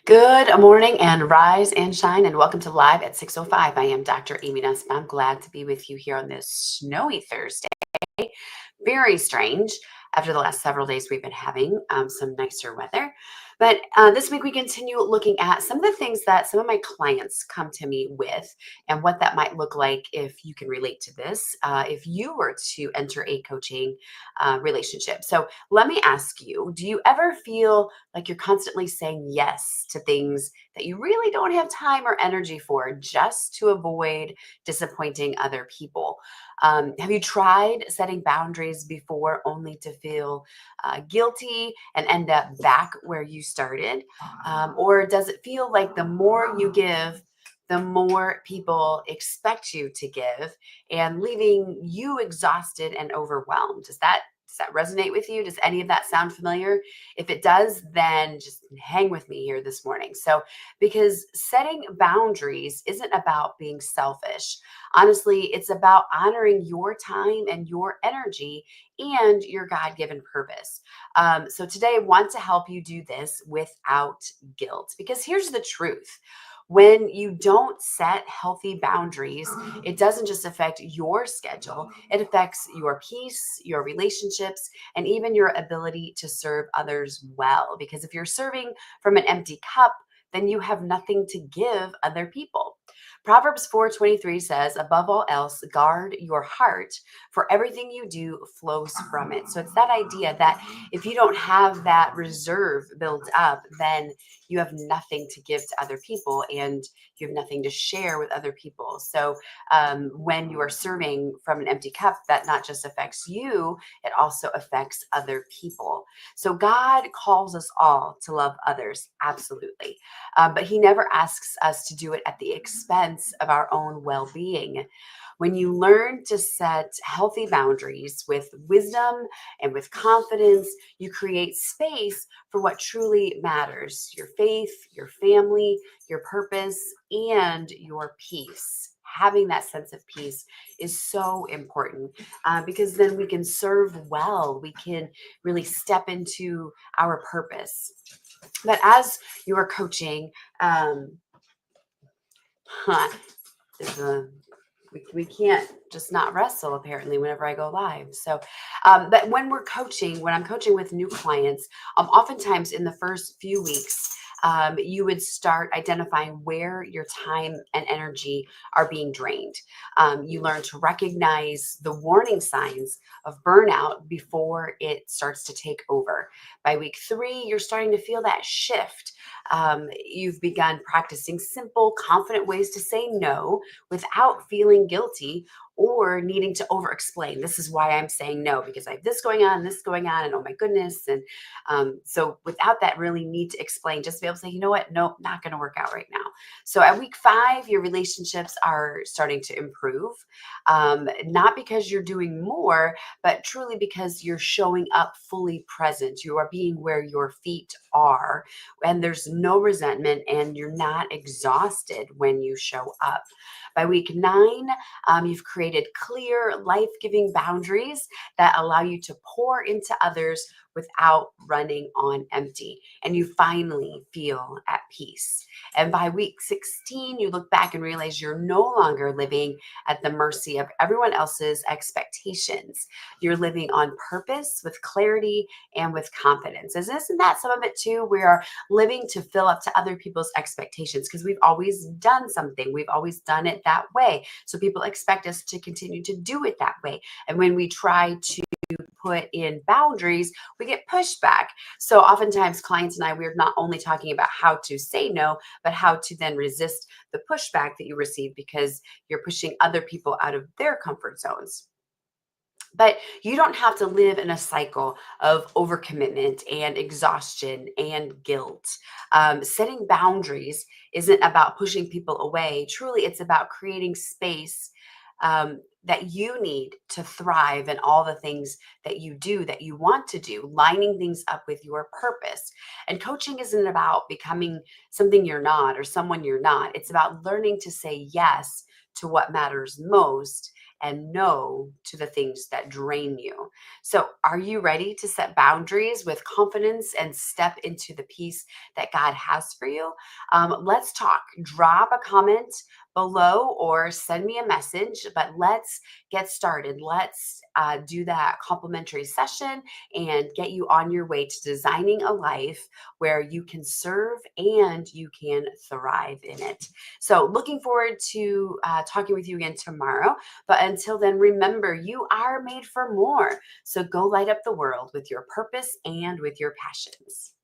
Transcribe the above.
Good morning and rise and shine, and welcome to Live at 6:05. I am Dr. Amy Nussbaum. I'm glad to be with you here on this snowy Thursday. Very strange after the last several days we've been having some nicer weather. But this week we continue looking at some of the things that some of my clients come to me with and what that might look like if you can relate to this, if you were to enter a coaching relationship. So let me ask you, do you ever feel like you're constantly saying yes to things that you really don't have time or energy for just to avoid disappointing other people? Have you tried setting boundaries before only to feel guilty and end up back where you started? Or does it feel like the more you give, the more people expect you to give and leaving you exhausted and overwhelmed? Does that resonate with you? Does any of that sound familiar? If it does, then just hang with me here this morning. So, because setting boundaries isn't about being selfish. Honestly, it's about honoring your time and your energy and your God given purpose. So, today I want to help you do this without guilt because here's the truth. When you don't set healthy boundaries, it doesn't just affect your schedule, it affects your peace, your relationships, and even your ability to serve others well. Because if you're serving from an empty cup, then you have nothing to give other people. Proverbs 4:23 says, above all else, guard your heart, for everything you do flows from it. So it's that idea that if you don't have that reserve built up, then you have nothing to give to other people and you have nothing to share with other people. So when you are serving from an empty cup, that not just affects you, it also affects other people. So God calls us all to love others, absolutely. But he never asks us to do it at the expense of our own well-being. When you learn to set healthy boundaries with wisdom and with confidence, you create space for what truly matters: your faith, your family, your purpose, and your peace. Having that sense of peace is so important because then we can serve well. We can really step into our purpose. But as you are coaching, huh, there's a we can't just not wrestle apparently whenever I go live. So, but when I'm coaching with new clients, oftentimes in the first few weeks, you would start identifying where your time and energy are being drained. You learn to recognize the warning signs of burnout before it starts to take over. By week 3, you're starting to feel that shift. You've begun practicing simple, confident ways to say no without feeling guilty or needing to over explain. This is why I'm saying no, because I have this going on, and oh my goodness. And so without that really need to explain, just be able to say, you know what, nope, not going to work out right now. So at week 5, your relationships are starting to improve, not because you're doing more, but truly because you're showing up fully present. You are being where your feet are, and there's no resentment, and you're not exhausted when you show up. By week 9, you've created clear, life-giving boundaries that allow you to pour into others without running on empty. And you finally feel at peace. And by week 16, you look back and realize you're no longer living at the mercy of everyone else's expectations. You're living on purpose with clarity and with confidence. Isn't that some of it too? We are living to fill up to other people's expectations because we've always done something. We've always done it that way. So people expect us to continue to do it that way. And when we try to put in boundaries, we get pushback. So oftentimes clients and I, we're not only talking about how to say no, but how to then resist the pushback that you receive because you're pushing other people out of their comfort zones. But you don't have to live in a cycle of overcommitment and exhaustion and guilt. Setting boundaries isn't about pushing people away. Truly, it's about creating space that you need to thrive in all the things that you do, that you want to do, lining things up with your purpose. And coaching isn't about becoming something you're not or someone you're not. It's about learning to say yes to what matters most and no to the things that drain you. So, are you ready to set boundaries with confidence and step into the peace that God has for you? Let's talk. Drop a comment below or send me a message, but let's get started. Let's do that complimentary session and get you on your way to designing a life where you can serve and you can thrive in it. So, looking forward to talking with you again tomorrow. But until then, remember, you are made for more. So, go light up the world with your purpose and with your passions.